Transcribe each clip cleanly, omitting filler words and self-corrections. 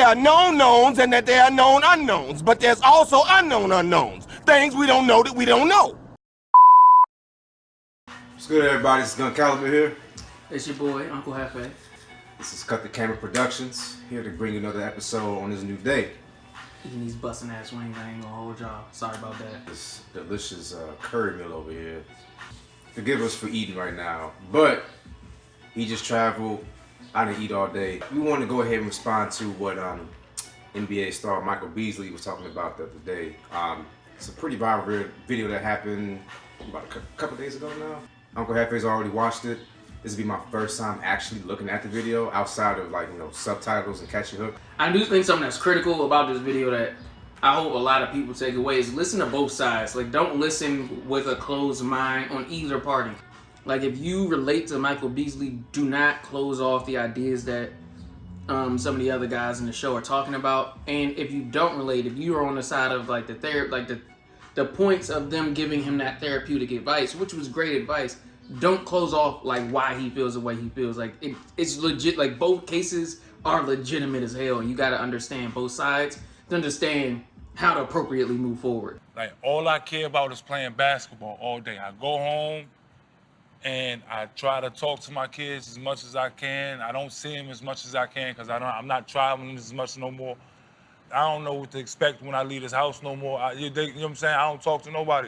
are known knowns and that there are known unknowns, but there's also unknown unknowns. Things we don't know that we don't know. What's good, everybody? It's Gunn here. It's your boy, Uncle Hefe. This is Cut the Camera Productions, here to bring you another episode on this new day. Eating these busting ass wings, I ain't gonna hold y'all. Sorry about that. This delicious curry meal over here. Forgive us for eating right now, but he just traveled. I didn't eat all day. We want to go ahead and respond to what NBA star Michael Beasley was talking about the other day. It's a pretty viral video that happened about a couple days ago now. Uncle Hefe's already watched it. This will be my first time actually looking at the video outside of subtitles and catch your hook. I do think something that's critical about this video that I hope a lot of people take away is listen to both sides. Like, don't listen with a closed mind on either party. Like, if you relate to Michael Beasley, do not close off the ideas that some of the other guys in the show are talking about. And if you don't relate, if you are on the side of like the points of them giving him that therapeutic advice, which was great advice, don't close off like why he feels the way he feels. Like it's legit. Like, both cases are legitimate as hell. You got to understand both sides to understand how to appropriately move forward. Like, all I care about is playing basketball all day. I go home and I try to talk to my kids as much as I can. I don't see them as much as I can because I'm not traveling as much no more. I don't know what to expect when I leave this house no more. You know what I'm saying? I don't talk to nobody.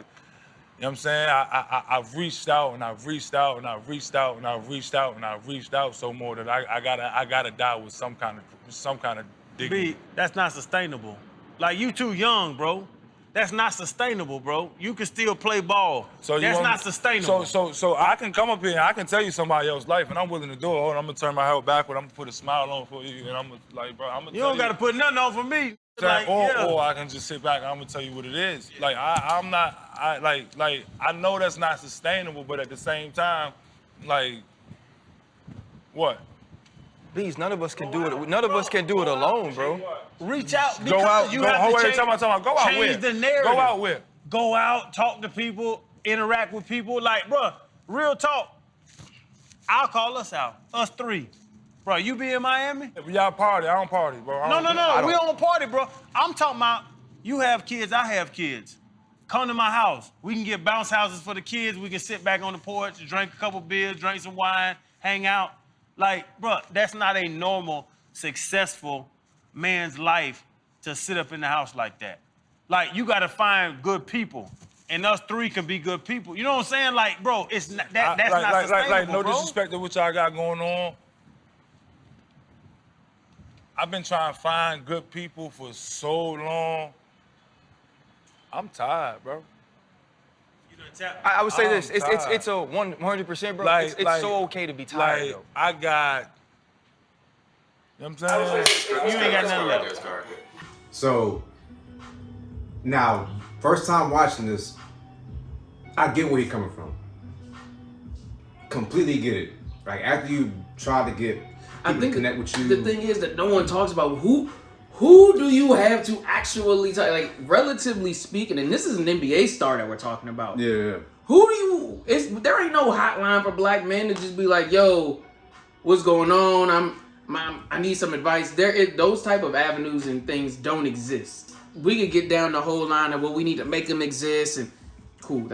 You know what I'm saying? I've reached out and I've reached out and I've reached out and I've reached out and I've reached out so more that I gotta die with some kind of dignity. B, that's not sustainable. Like, you too young, bro. That's not sustainable, bro. You can still play ball. So that's not sustainable. So I can come up here and I can tell you somebody else's life, and I'm willing to do it. Hold on, I'm gonna turn my head backward. I'm gonna put a smile on for you, and I'm gonna, like, bro, I'm gonna. You don't gotta put nothing on for me. Like, or I can just sit back and I'm gonna tell you what it is. Like, I know that's not sustainable, but at the same time, like, what? Bees, none of us can do it. None of us can do it alone, bro. Reach out because go out. you have to change, Go out change where? the narrative. Go out where? Go out, talk to people, interact with people. Like, bro, real talk. I'll call us out. Us three. Bro, you be in Miami? If y'all party, I don't party, bro. No. We don't party, bro. I'm talking about you have kids, I have kids. Come to my house. We can get bounce houses for the kids. We can sit back on the porch, drink a couple beers, drink some wine, hang out. Like, bro, that's not a normal, successful man's life to sit up in the house like that. Like, you gotta find good people. And us three can be good people. You know what I'm saying? Like, bro, it's not, that's not sustainable, like, no bro. disrespect to what y'all got going on. I've been trying to find good people for so long. I'm tired, bro. I would say this. It's a 100%, bro. It's so okay to be tired, though. I got, you know what I'm saying? You ain't got nothing left. So, now, first time watching this, I get where you're coming from. Completely get it. Like, after you try to get people to connect with you. The thing is that no one talks about who do you have to actually talk, like, relatively speaking, and this is an NBA star that we're talking about. Yeah. Who do you? There ain't no hotline for black men to just be like, yo, what's going on? I need some advice. Those type of avenues and things don't exist. We could get down the whole line of, well, we need to make them exist, and cool.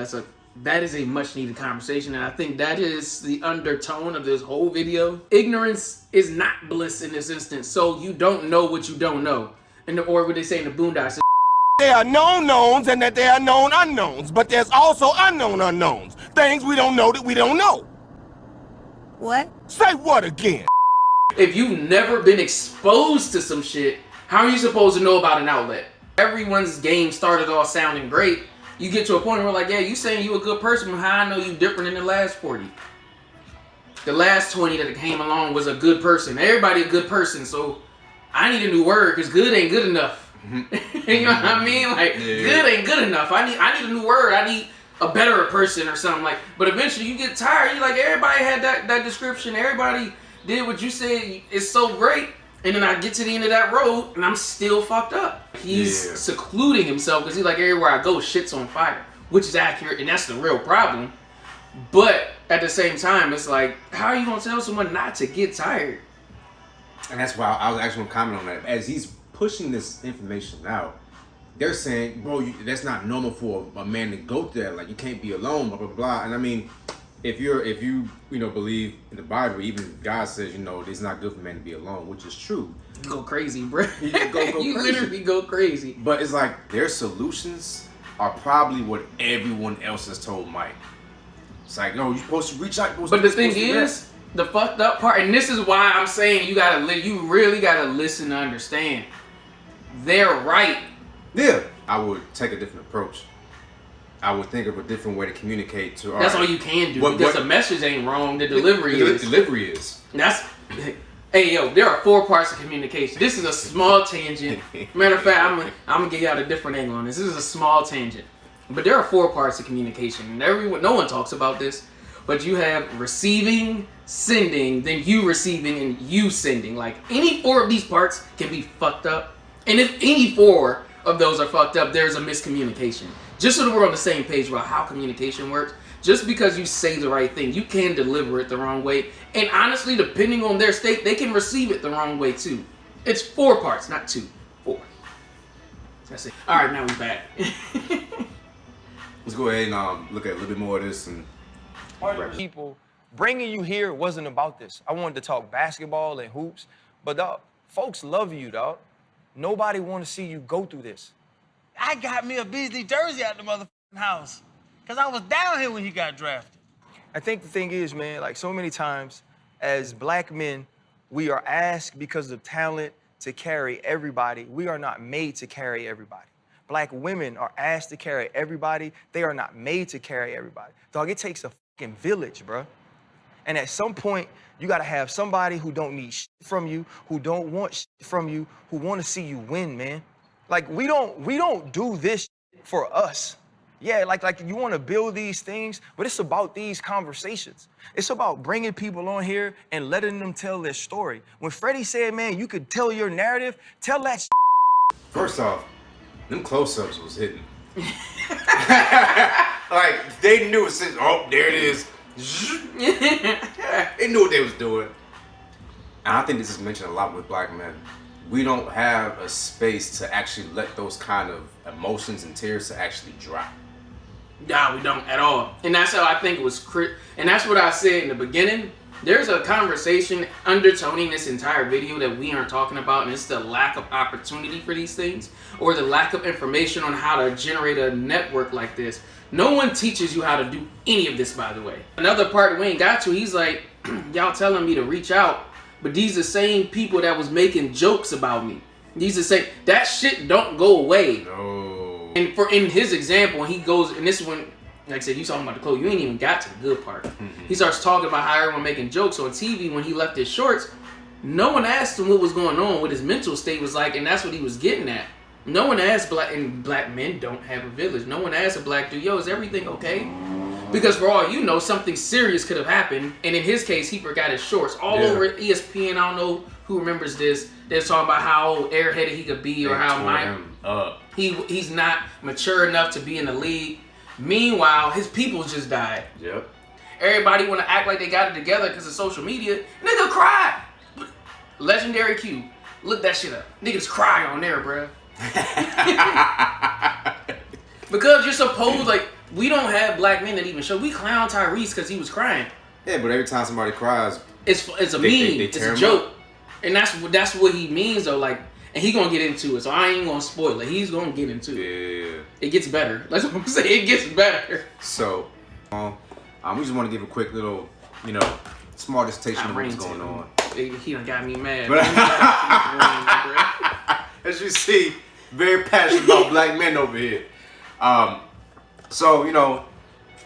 That is a much needed conversation, and I think that is the undertone of this whole video. Ignorance is not bliss in this instance, so you don't know what you don't know. Or what they say in the Boondocks. There are known knowns and that there are known unknowns, but there's also unknown unknowns. Things we don't know that we don't know. What? Say what again? If you've never been exposed to some shit, how are you supposed to know about an outlet? Everyone's game started off sounding great. You get to a point where, like, yeah, you saying you a good person, but how I know you different than the last 40? The last 20 that came along was a good person. Everybody a good person, so I need a new word, because good ain't good enough. You know what I mean? Like, good ain't good enough. I need a new word. I need a better person or something. Like, but eventually you get tired. You like, everybody had that description. Everybody did what you said. It's so great. And then I get to the end of that road and I'm still fucked up. He's secluding himself because he's like, everywhere I go, shit's on fire, which is accurate, and that's the real problem. But at the same time, it's like, how are you gonna tell someone not to get tired? And that's why I was actually going to comment on that. As he's pushing this information out, they're saying, bro, that's not normal for a man to go through that. Like, you can't be alone, blah, blah, blah. And I mean, if you believe in the Bible, even God says, it's not good for men to be alone, which is true. You go crazy, bro. You go You crazy. literally go crazy. But it's like their solutions are probably what everyone else has told Mike. It's like, no, you're supposed to reach out. But the thing is, the fucked up part, and this is why I'm saying you really gotta listen to understand. They're right. Yeah, I would take a different approach. I would think of a different way to communicate to. That's all you can do because the message ain't wrong. The delivery is. The delivery is. That's. Hey yo, there are 4 parts of communication. This is a small tangent. Matter of fact, I'm gonna give you out a different angle on this. This is a small tangent, but there are 4 parts of communication, and no one talks about this. But you have receiving, sending, then you receiving, and you sending. Like any 4 of these parts can be fucked up, and if any 4 of those are fucked up, there's a miscommunication. Just so that we're on the same page about how communication works. Just because you say the right thing, you can deliver it the wrong way. And honestly, depending on their state, they can receive it the wrong way too. It's 4 parts, not 2. 4. That's it. All right, now we're back. Let's go ahead and look at a little bit more of this. And people bringing you here wasn't about this. I wanted to talk basketball and hoops, but dog, folks love you, dog. Nobody want to see you go through this. I got me a Beasley jersey out the motherfucking house. Because I was down here when he got drafted. I think the thing is, man, like so many times as black men, we are asked because of talent to carry everybody. We are not made to carry everybody. Black women are asked to carry everybody. They are not made to carry everybody. Dog, it takes a fucking village, bro. And at some point, you gotta have somebody who don't need shit from you, who don't want shit from you, who wanna see you win, man. Like, we don't do this shit for us. Yeah, like you want to build these things, but it's about these conversations. It's about bringing people on here and letting them tell their story. When Freddie said, man, you could tell your narrative, tell that shit. First off, them close-ups was hitting. Like, they knew it said, oh, there it is. They knew what they was doing. And I think this is mentioned a lot with black men. We don't have a space to actually let those kind of emotions and tears to actually drop. Nah, we don't at all. And that's how I think it was and that's what I said in the beginning. There's a conversation undertoning this entire video that we aren't talking about, and it's the lack of opportunity for these things, or the lack of information on how to generate a network like this. No one teaches you how to do any of this, by the way. Another part we ain't got to, he's like, y'all telling me to reach out, but these are the same people that was making jokes about me. These are saying that shit don't go away. No. And in his example, he goes, and this one, like I said, you talking about the clothes, you ain't even got to the good part. He starts talking about how everyone making jokes on TV when he left his shorts. No one asked him what was going on, what his mental state was like, and that's what he was getting at. No one asked black men don't have a village. No one asked a black dude, yo, is everything okay? Because for all you know, something serious could have happened, and in his case, he forgot his shorts. All over ESPN, I don't know who remembers this. They're talking about how airheaded he could be, or how he's not mature enough to be in the league. Meanwhile, his people just died. Yep. Everybody want to act like they got it together because of social media. Nigga cry. Legendary Q. Look that shit up. Niggas cry on there, bruh. Because you're supposed, like, we don't have black men that even show. We clown Tyrese because he was crying. Yeah, but every time somebody cries, it's a meme. It's a joke. And that's what he means though. Like, and he gonna get into it. So I ain't gonna spoil it. He's gonna get into it. Yeah. It gets better. That's what I'm saying. It gets better. So, we just want to give a quick little, small dissertation of what's going on. He done got me mad. As you see, very passionate about black men over here. So,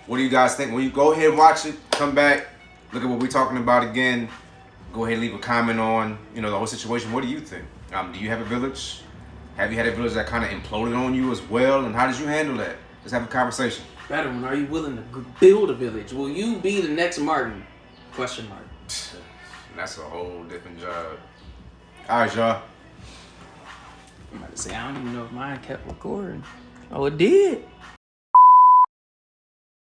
what do you guys think? When you go ahead and watch it, come back, look at what we're talking about again. Go ahead and leave a comment on, the whole situation. What do you think? Do you have a village? Have you had a village that kind of imploded on you as well? And how did you handle that? Let's have a conversation. Better one. Are you willing to build a village? Will you be the next Martin? Question mark. That's a whole different job. All right, y'all. I'm about to say, I don't even know if mine kept recording. Oh, it did.